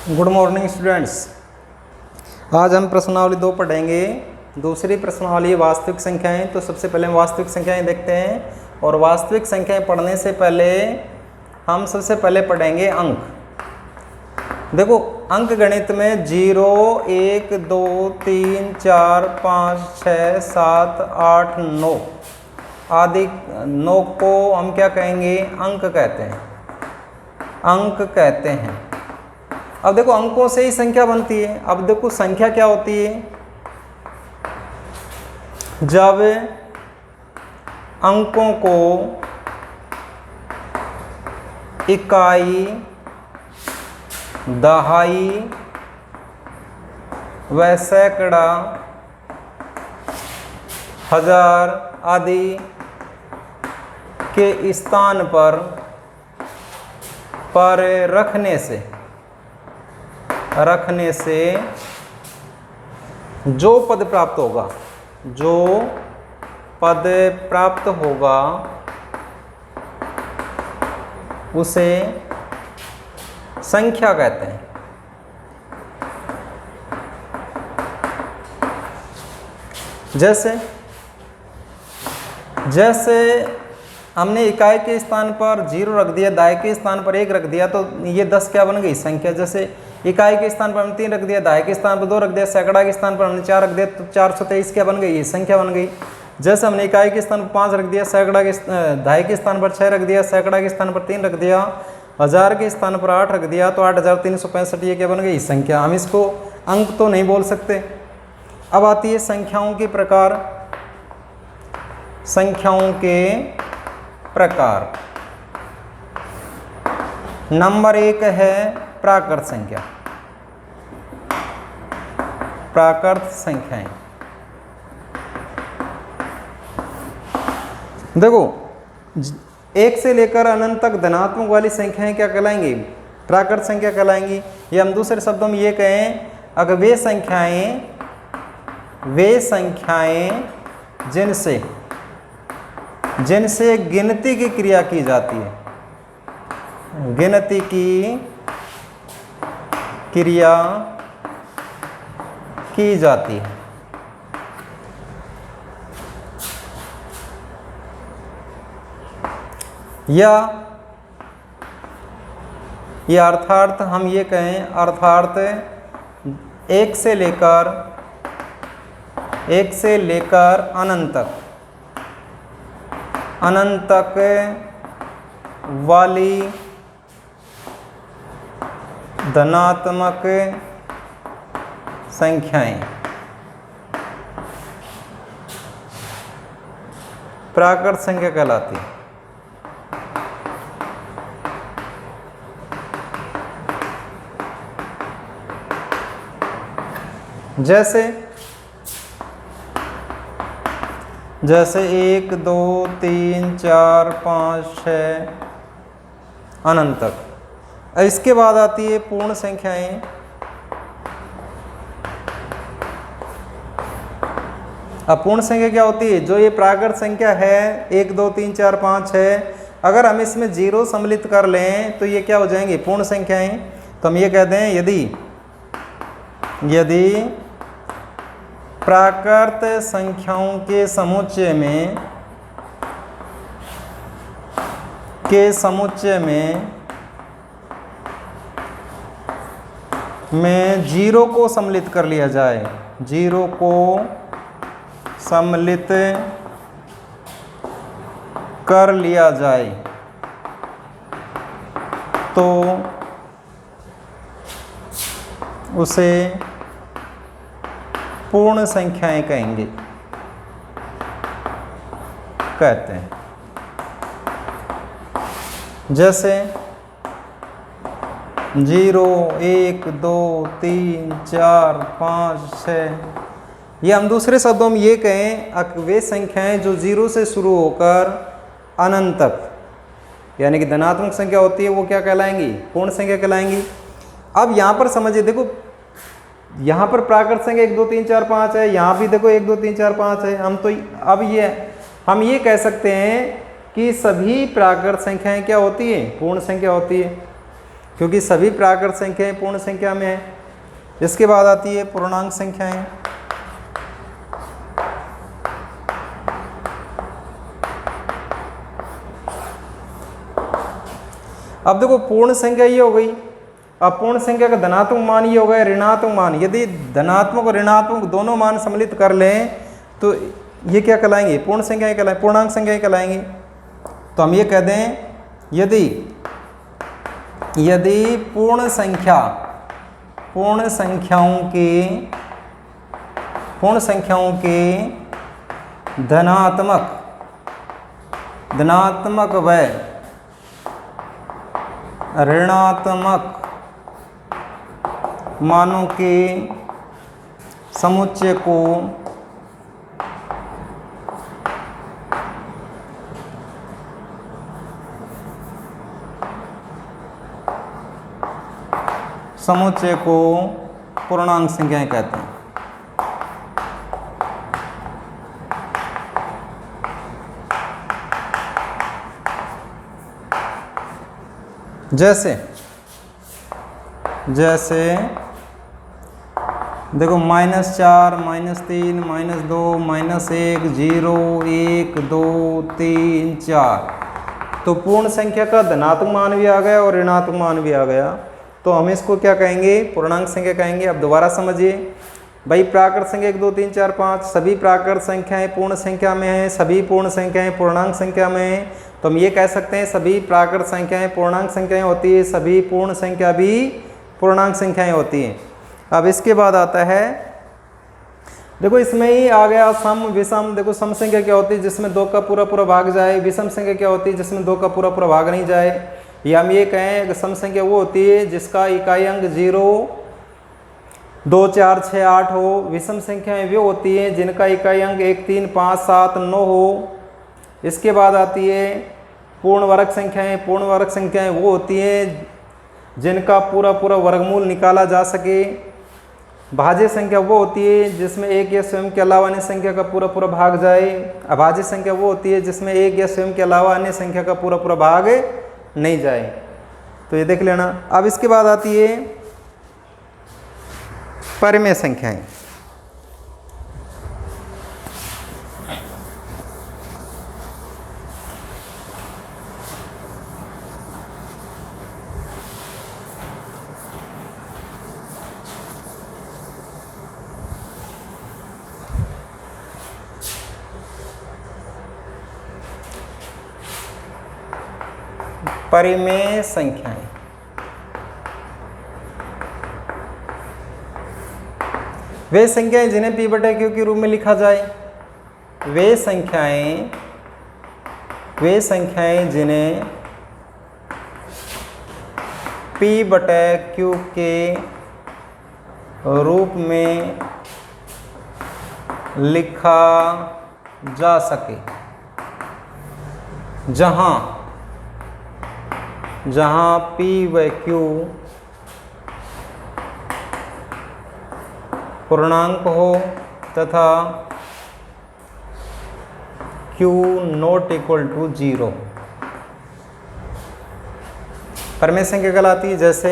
Good morning students. आज हम प्रश्नावली 2 पढ़ेंगे। दूसरी प्रश्नावली वास्तविक संख्याएं। तो सबसे पहले हम वास्तविक संख्याएं देखते हैं और वास्तविक संख्याएं पढ़ने से पहले हम सबसे पहले पढ़ेंगे अंक। देखो अंक गणित में 0, 1, 2, 3, 4, 5, 6, 7, 8, 9 आदि 9 को हम क्या कहेंगे? अंक कहते हैं। अंक कहते हैं। अब देखो अंकों से ही संख्या बनती है। अब देखो संख्या क्या होती है? जब अंकों को इकाई, दहाई व सैकड़ा, हजार आदि के स्थान पर रखने से जो पद प्राप्त होगा उसे संख्या कहते हैं। जैसे हमने इकाई के स्थान पर 0 रख दिया, दहाई के स्थान पर 1 रख दिया, तो ये 10 क्या बन गई? संख्या। जैसे इकाई के स्थान पर हमने 3 रख दिया, दहाई के स्थान पर 2 रख दिया, सैकड़ा के स्थान पर हमने 4 रख दिया, तो 423 क्या बन गई? ये संख्या बन गई। जैसे हमने इकाई के स्थान पर 5 रख दिया, दहाई के स्थान पर 6 रख दिया, सैकड़ा के स्थान पर 3 रख दिया, हजार के स्थान पर 8 रख दिया, तो 8365 ये क्या बन गई? संख्या। हम इसको अंक तो नहीं बोल सकते। अब आती है संख्याओं के प्रकार। संख्याओं के प्रकार नंबर 1 है प्राकृत संख्या। प्राकृत संख्याएं देखो 1 से लेकर अनंत तक धनात्मक वाली संख्याएं क्या कहलाएंगी? प्राकृत संख्या कहलाएंगी। या हम दूसरे शब्दों में ये कहें, अगर वे संख्याएं जिनसे गिनती की क्रिया की जाती है, गिनती की क्रिया की जाती है, या अर्थात हम ये कहें, अर्थात 1 से लेकर अनंत तक वाली धनात्मक संख्याएं प्राकृत संख्या कहलाती है। जैसे 1, 2, 3, 4, 5, 6 अनंत तक। इसके बाद आती है पूर्ण संख्याएं। अब पूर्ण संख्या क्या होती है? जो ये प्राकृत संख्या है 1, 2, 3, 4, 5, 6, अगर हम इसमें 0 सम्मिलित कर लें तो ये क्या हो जाएंगी? पूर्ण संख्याएं। तो हम ये कहते हैं, यदि प्राकृत संख्याओं के समुच्चय में 0 को सम्मिलित कर लिया जाए, 0 को सम्मिलित कर लिया जाए, तो उसे पूर्ण संख्याएं कहते हैं। जैसे 0, 1, 2, 3, 4, 5, 6, ये हम दूसरे शब्दों में ये कहें, वे संख्याएं जो 0 से शुरू होकर अनंत तक, यानी कि धनात्मक संख्या होती है, वो क्या कहलाएंगी? पूर्ण संख्या कहलाएंगी। अब यहाँ पर समझिए, देखो यहाँ पर प्राकृत संख्या 1, 2, 3, 4, 5 है, यहाँ भी देखो 1, 2, 3, 4, 5 है। हम ये कह सकते हैं कि सभी प्राकृत संख्याएं क्या होती है? पूर्ण संख्या होती है। क्योंकि सभी प्राकृत संख्याएं पूर्ण संख्या में है। इसके बाद आती है पूर्णांक संख्याएं। अब देखो पूर्ण संख्या ये हो गई, अब पूर्ण संख्या का धनात्मक मान ये हो गया, ऋणात्मक मान। यदि धनात्मक और ऋणात्मक दोनों मान सम्मिलित कर लें तो ये क्या कहलाएंगे? पूर्ण संख्याएं कहलाएंगे, पूर्णांक संख्याएं कहलाएंगी। तो हम ये कह दें यदि पूर्ण संख्याओं के धनात्मक व ऋणात्मक मानों के समुच्चय को पूर्णांक संख्याएं कहते हैं। जैसे देखो -4, -3, -2, -1, 0, 1, 2, 3, 4। तो पूर्ण संख्या का धनात्मक मान भी आ गया और ऋणात्मक मान भी आ गया, तो हम इसको क्या कहेंगे? पूर्णांक संख्या कहेंगे। अब दोबारा समझिए भाई, प्राकृत संख्या 1, 2, 3, 4, 5 सभी प्राकृत संख्याएं पूर्ण संख्या में हैं, सभी पूर्ण संख्याएं पूर्णांक संख्या में हैं। तो हम ये कह सकते हैं सभी प्राकृत संख्याएं पूर्णांक संख्याएं होती है, सभी पूर्ण संख्या भी पूर्णांक संख्याएं होती हैं। अब इसके बाद आता है, देखो इसमें ही आ गया सम विषम। देखो सम संख्या क्या होती है? जिसमें 2 का पूरा पूरा भाग जाए। विषम संख्या क्या होती है? जिसमें 2 का पूरा पूरा भाग नहीं जाए। या हम ये कहें कि सम संख्या वो होती है जिसका इकाई अंक 0, 2, 4, 6, 8 हो। विषम संख्याएं वो होती हैं जिनका इकाई अंक 1, 3, 5, 7, 9 हो। इसके बाद आती है पूर्ण वर्ग संख्याएं। पूर्ण वर्ग संख्याएं वो होती हैं जिनका पूरा पूरा वर्गमूल निकाला जा सके। भाज्य संख्या वो होती है जिसमें एक या स्वयं के अलावा अन्य संख्या का पूरा पूरा भाग जाए। अभाज्य संख्या वो होती है जिसमें एक या स्वयं के अलावा अन्य संख्या का पूरा पूरा भाग नहीं जाए। तो ये देख लेना। अब इसके बाद आती है परिमेय संख्याएं। परिमेय संख्याएं वे संख्याएं जिन्हें P/Q के रूप में लिखा जाए। वे संख्याएं जिन्हें P/Q के रूप में लिखा जा सके, जहां P व Q पूर्णांक हो तथा Q ≠ 0। परिमेय संख्या कहलाती है। जैसे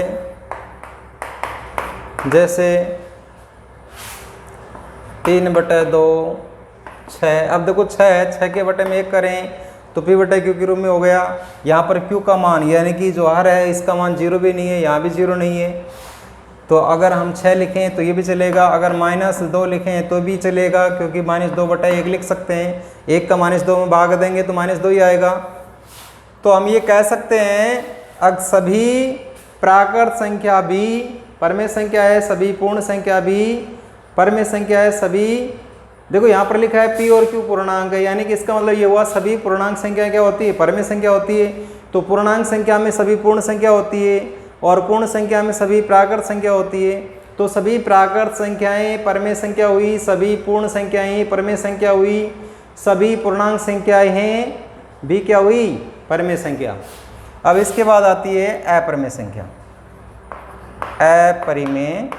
3/2, 6। अब देखो 6 के बटे में 1 करें तो P/Q के रूप में हो गया। यहाँ पर Q का मान यानी कि जो हर है इसका मान 0 भी नहीं है, यहाँ भी 0 नहीं है। तो अगर हम 6 लिखें तो ये भी चलेगा, अगर -2 लिखें तो भी चलेगा, क्योंकि -2/1 लिख सकते हैं। 1 का -2 में भाग देंगे तो -2 ही आएगा। तो हम ये कह सकते हैं अब सभी प्राकृत संख्या भी परिमेय संख्या है, सभी पूर्ण संख्या भी परिमेय संख्या है, सभी। देखो यहाँ पर लिखा है P और Q पूर्णांक है, यानी कि इसका मतलब ये हुआ सभी पूर्णांक संख्या क्या होती है? परिमेय संख्या होती है। तो पूर्णांक संख्या में सभी पूर्ण संख्या होती है और पूर्ण संख्या में सभी प्राकृत संख्या होती है। तो सभी प्राकृत संख्याएं परिमेय संख्या हुई, सभी पूर्ण संख्याएं परिमेय संख्या हुई, सभी पूर्णांक संख्याएं हैं भी क्या हुई? परिमेय संख्या। अब इसके बाद आती है अपरिमेय संख्या। अपरिमेय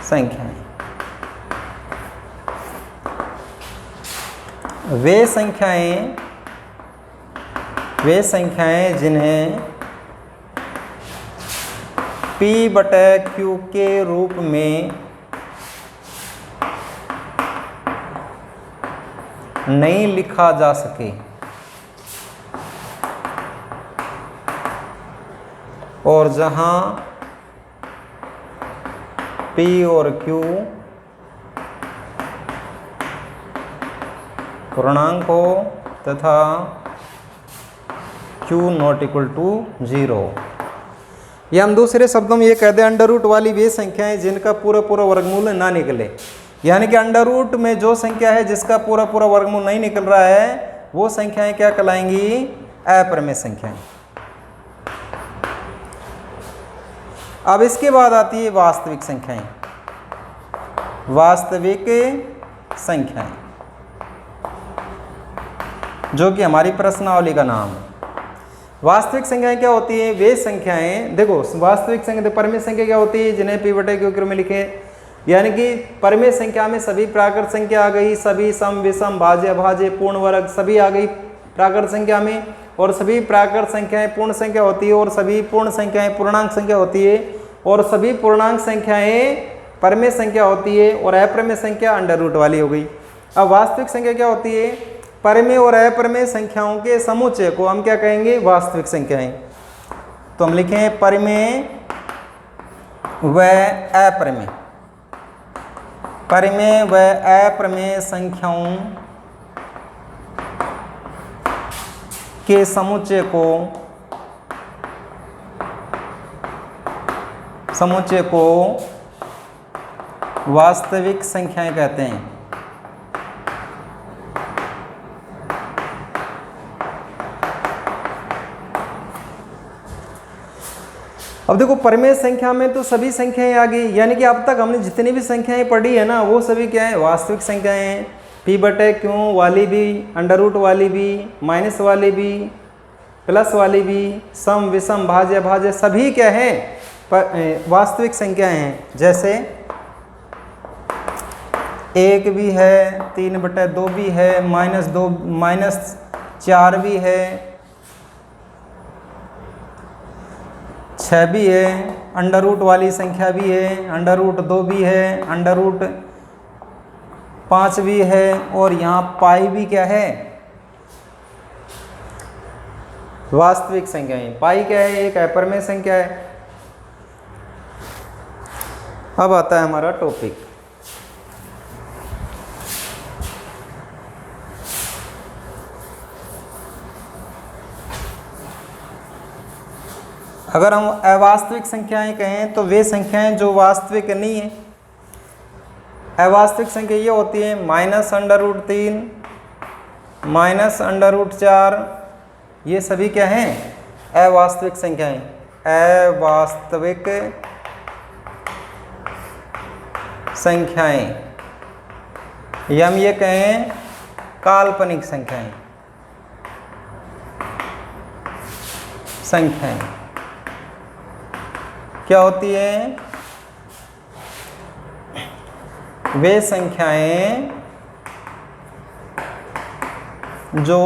संख्याएं वे संख्याएं जिन्हें P/Q के रूप में नहीं लिखा जा सके और जहां P और Q पूर्णांक हो तथा Q ≠ 0। या हम दूसरे शब्दों में ये कह दें, अंडर रूट वाली वे संख्याएं जिनका पूरा पूरा वर्गमूल ना निकले, यानी कि अंडर रूट में जो संख्या है जिसका पूरा पूरा वर्गमूल नहीं निकल रहा है वो संख्याएं क्या कहलाएंगी? अपरिमेय संख्याएं। अब इसके बाद आती है वास्तविक संख्याएं। वास्तविक संख्याएं जो कि हमारी प्रश्नावली का नाम है। वास्तविक संख्याएं क्या होती है? वे संख्याएं, देखो वास्तविक संख्या, परिमेय संख्या क्या होती है? जिन्हें P/Q के रूप में लिखे, यानी कि परिमेय संख्या में सभी प्राकृत संख्या आ गई, सभी सम विषम भाज्य अभाज्य पूर्ण वर्ग सभी आ गई प्राकृत संख्या में, और सभी प्राकृत संख्याएं पूर्ण संख्या होती है और सभी पूर्ण संख्याएं पूर्णांक संख्या होती है, और सभी पूर्णांक संख्याएं परिमेय संख्या होती है, और अपरिमेय संख्या अंडर रूट वाली हो गई। अब वास्तविक संख्या क्या होती है? परिमेय और अपरिमेय संख्याओं के समुच्चय को हम क्या कहेंगे? वास्तविक संख्याएं। तो हम लिखें परिमेय व अपरिमेय। परिमेय व अपरिमेय संख्याओं के समुच्चय को वास्तविक संख्याएं कहते हैं। अब देखो परिमेय संख्या में तो सभी संख्याएं आ गई, यानी कि अब तक हमने जितनी भी संख्याएं पढ़ी है ना वो सभी क्या है? वास्तविक संख्याएं हैं। P/Q वाली भी, अंडर रूट वाली भी, माइनस वाली भी, प्लस वाली भी, सम विषम भाज्य अभाज्य सभी क्या है? वास्तविक संख्याएं हैं। जैसे 1 भी है, 3/2 भी है, -4 भी है, 6 भी है, अंडर रूट वाली संख्या भी है, अंडर रूट 2 भी है, अंडर रूट 5 भी है, और यहाँ पाई भी क्या है? वास्तविक संख्याएं। पाई क्या है? एक अपरिमेय संख्या है। अब आता है हमारा टॉपिक। अगर हम अवास्तविक संख्याएं कहें तो वे संख्याएं जो वास्तविक नहीं है। अवास्तविक संख्या ये होती है -√3, -√4, ये सभी क्या हैं? अवास्तविक संख्याएं। अवास्तविक संख्याएं, या हम ये कहें काल्पनिक संख्याएं। क्या होती है? वे संख्याएं जो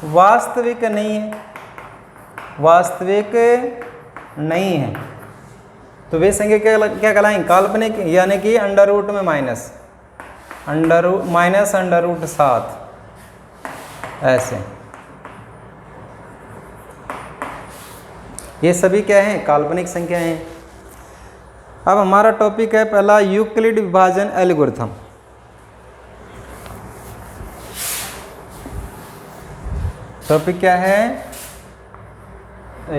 वास्तविक नहीं है, वास्तविक नहीं है, तो वे संख्या क्या कहलाएंगे? काल्पनिक, यानी कि अंडर रूट में -√7 ऐसे, ये सभी क्या हैं? काल्पनिक संख्या हैं। अब हमारा टॉपिक है पहला यूक्लिड विभाजन एल्गोरिथम। टॉपिक क्या है?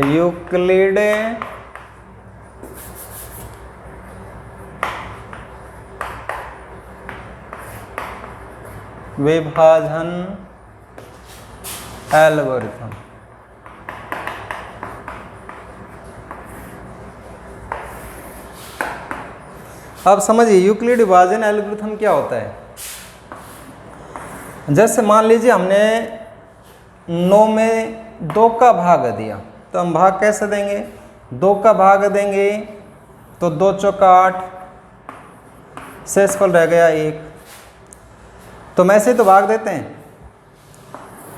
यूक्लिड विभाजन एल्गोरिथम। अब समझिए यूक्लिड विभाजन एल्गोरिथम क्या होता है। जैसे मान लीजिए हमने 9 में 2 का भाग दिया, तो हम भाग कैसे देंगे? 2 का भाग देंगे तो 2 चौका 8, शेषफल रह गया 1, तो हम ऐसे तो भाग देते हैं।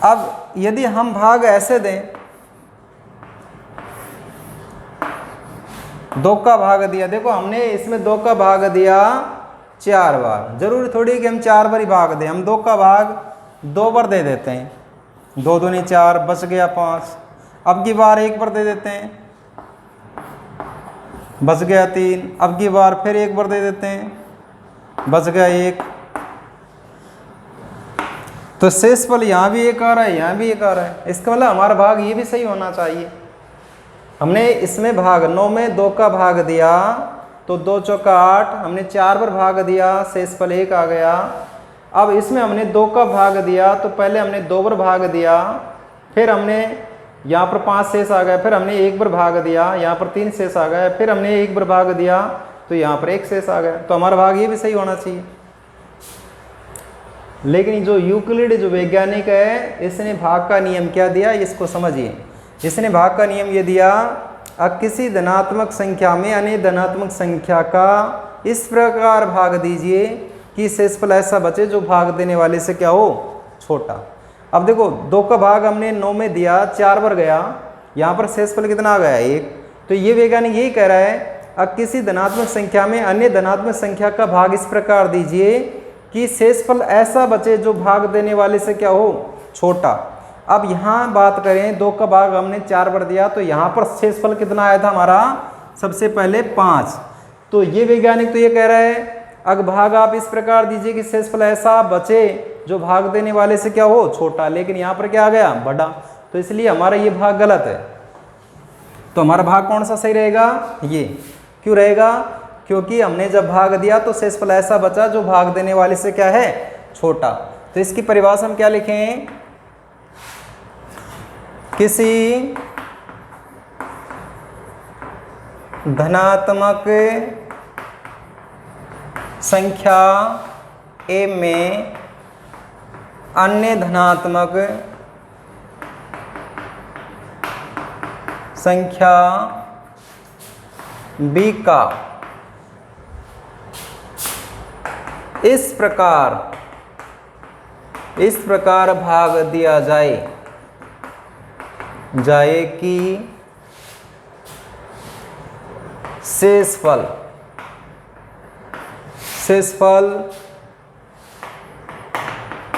अब यदि हम भाग ऐसे दें 2 का भाग दिया, देखो हमने इसमें 2 का भाग दिया 4 बार, जरूरी थोड़ी कि हम 4 बार ही भाग दें, हम 2 का भाग 2 बार दे देते हैं, 2 दूनी 4, बच गया 5। अब की बार 1 बार दे देते हैं, बच गया 3। अब की बार फिर 1 बार दे देते हैं, बच गया 1। तो शेषफल यहाँ भी 1 आ रहा है, यहाँ भी 1 आ रहा है, इसका मतलब हमारा भाग ये भी सही होना चाहिए। हमने इसमें भाग 9 में 2 का भाग दिया तो 2 चौका 8, हमने 4 बार भाग दिया, शेषफल 1 आ गया। अब इसमें हमने 2 का भाग दिया तो पहले हमने 2 बार भाग दिया, फिर हमने यहाँ पर 5 शेष आ गया, फिर हमने 1 बार भाग दिया, यहाँ पर 3 शेष आ गया, फिर हमने 1 बार भाग दिया तो यहाँ पर 1 शेष आ गया। तो हमारा भाग ये भी सही होना चाहिए। लेकिन जो यूक्लिड जो वैज्ञानिक है, इसने भाग का नियम क्या दिया, इसको समझिए। इसने भाग का नियम ये दिया, अब किसी धनात्मक संख्या में अन्य धनात्मक संख्या का इस प्रकार भाग दीजिए कि शेषफल ऐसा बचे जो भाग देने वाले से क्या हो, छोटा। अब देखो 2 का भाग हमने 9 में दिया, 4 बार गया, यहाँ पर शेषफल कितना आ गया, 1। तो ये वैज्ञानिक यही कह रहा है, अब किसी धनात्मक संख्या में अन्य धनात्मक संख्या का भाग इस प्रकार दीजिए कि शेषफल ऐसा बचे जो भाग देने वाले से क्या हो, छोटा। अब यहाँ बात करें, 2 का भाग हमने 4 बार दिया तो यहाँ पर शेषफल कितना आया था हमारा, सबसे पहले 5। तो ये वैज्ञानिक तो ये कह रहा है, अग भाग आप इस प्रकार दीजिए कि शेषफल ऐसा बचे जो भाग देने वाले से क्या हो, छोटा। लेकिन यहाँ पर क्या आ गया, बड़ा। तो इसलिए हमारा ये भाग गलत है। तो हमारा भाग कौन सा सही रहेगा, ये। क्यों रहेगा, क्योंकि हमने जब भाग दिया तो शेषफल ऐसा बचा जो भाग देने वाले से क्या है, छोटा। तो इसकी परिभाषा हम क्या लिखें, किसी धनात्मक संख्या ए में अन्य धनात्मक संख्या बी का इस प्रकार भाग दिया जाए कि शेषफल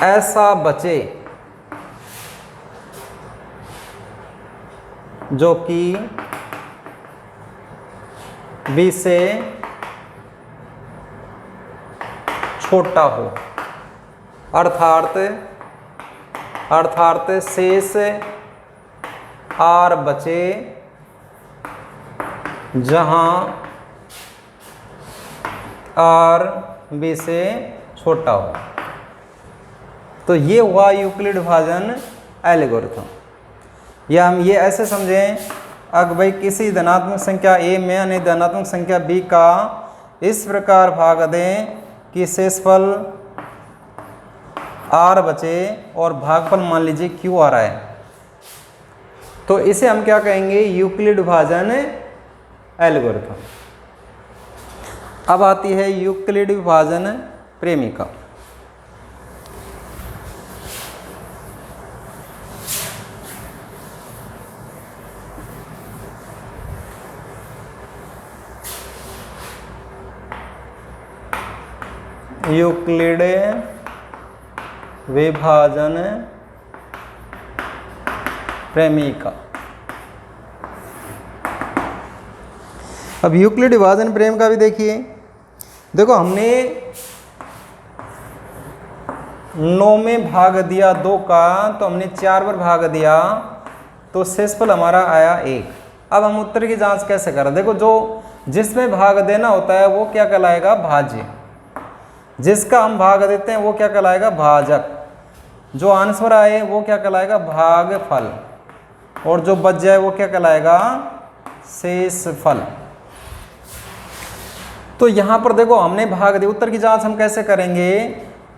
ऐसा बचे जो कि बी से छोटा हो, अर्थात शेष आर बचे जहां आर बी से छोटा हो। तो ये हुआ यूक्लिड विभाजन एल्गोरिथम। या हम ये ऐसे समझें, अगर भाई किसी धनात्मक संख्या ए में अन्य धनात्मक संख्या बी का इस प्रकार भाग दें कि शेषफल आर बचे और भागफल मान लीजिए क्यू आ रहा है, तो इसे हम क्या कहेंगे, यूक्लिड विभाजन एल्गोरिथम। अब आती है यूक्लिड विभाजन प्रेमिका। यूक्लिड विभाजन प्रेमिका। अब यूक्लिड विभाजन प्रेमिका भी देखिए। देखो हमने 9 में भाग दिया 2 का, तो हमने 4 बार भाग दिया तो शेषफल हमारा आया 1। अब हम उत्तर की जांच कैसे करें, देखो जो जिसमें भाग देना होता है वो क्या कहलाएगा, भाज्य। जिसका हम भाग देते हैं वो क्या कहलाएगा, भाजक। जो आंसर आए वो क्या कहलाएगा, भागफल। और जो बच जाए वो क्या कहलाएगा, शेषफल। तो यहाँ पर देखो हमने भाग दिया, उत्तर की जांच हम कैसे करेंगे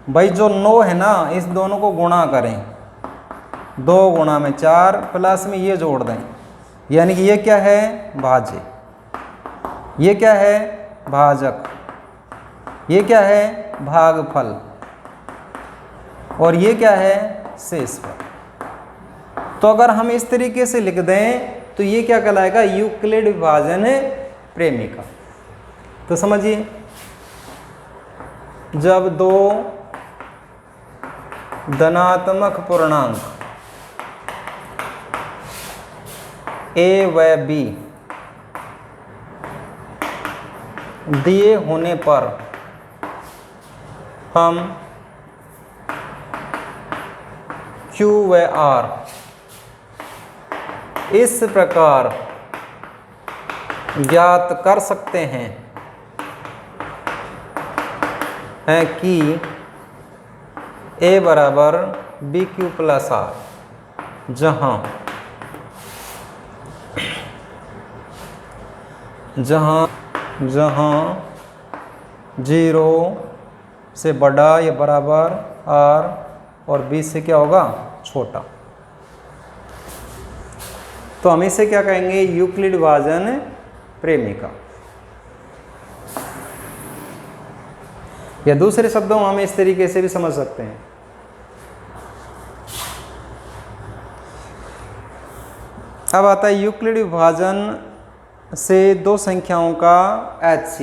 भाई, जो 9 है ना, इस दोनों को गुणा करें, 2 गुणा में 4 प्लस में ये जोड़ दें, यानी कि ये क्या है, भाज्य, ये क्या है, भाजक, ये क्या है, भागफल, और ये क्या है, शेषफल। तो अगर हम इस तरीके से लिख दें तो ये क्या कहलाएगा, यूक्लिड विभाजन प्रेमिका। तो समझिए, जब दो धनात्मक पूर्णांक a व b दिए होने पर हम Q व R इस प्रकार ज्ञात कर सकते हैं कि A बराबर BQ प्लस R, जहाँ जहाँ 0 से बड़ा या बराबर R और B से क्या होगा, छोटा। तो हम इसे क्या कहेंगे, यूक्लिड विभाजन प्रेमिका। या दूसरे शब्दों में हम इस तरीके से भी समझ सकते हैं, अब आता है यूक्लिड विभाजन से दो संख्याओं का HCF।